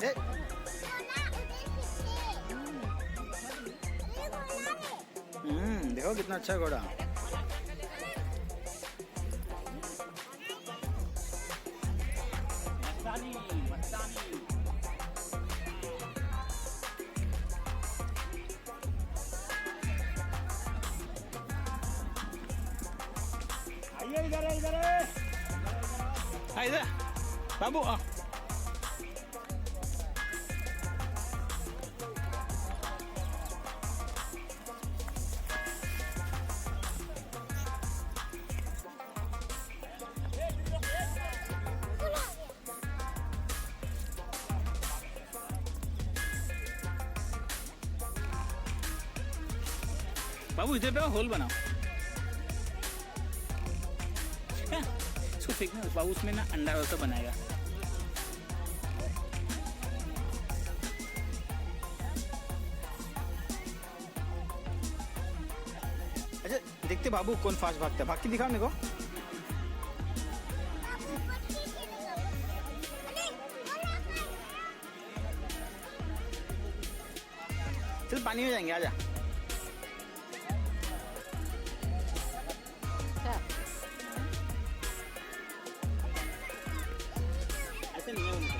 ए, देखो कितना अच्छा घोड़ा। आइए इधर इधर इधर बाबू बाबू इधर पे होल बनाओ। इसको फेंकना बाबू, उसमें ना अंडा वैसा बनाएगा। अच्छा देखते बाबू कौन फास्ट भागता है, भाग के दिखाओ मेरे को। चल पानी में जाएंगे, आजा। ऐसे नहीं है उनको।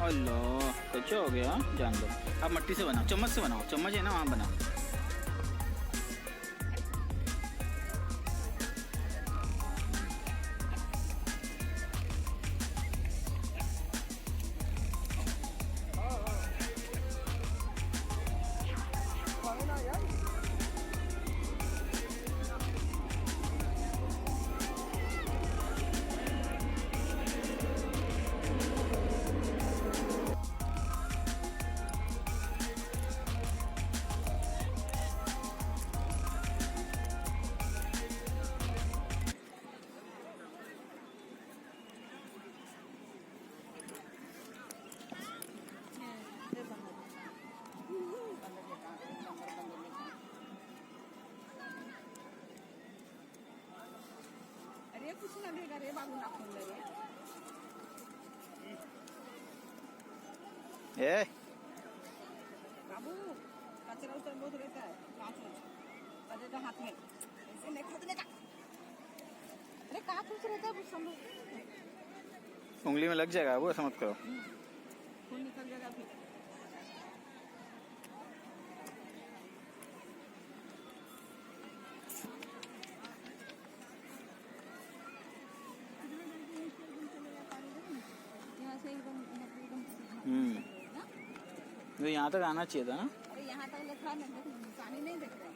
अल्लाह कच्चा हो गया, जान दो। अब मट्टी से बनाओ, चम्मच से बनाओ, चम्मच है ना वहाँ बनाओ। अरे कुछ लगेगा रे बाबू, ना खोल रहे ए बाबू, कचरा उचरा बहुत रहता है, कांच वाच का हाथ में ऐसे नहीं खोदने का। अरे कांच उच रहता है, कुछ समझ उंगली में लग जाएगा वो, ऐसा मत करो। खून निकल जाएगा फिर। यहाँ से एकदम तो यहाँ तक आना चाहिए था ना। अरे यहाँ तक लिखा है, पानी नहीं देख रहे।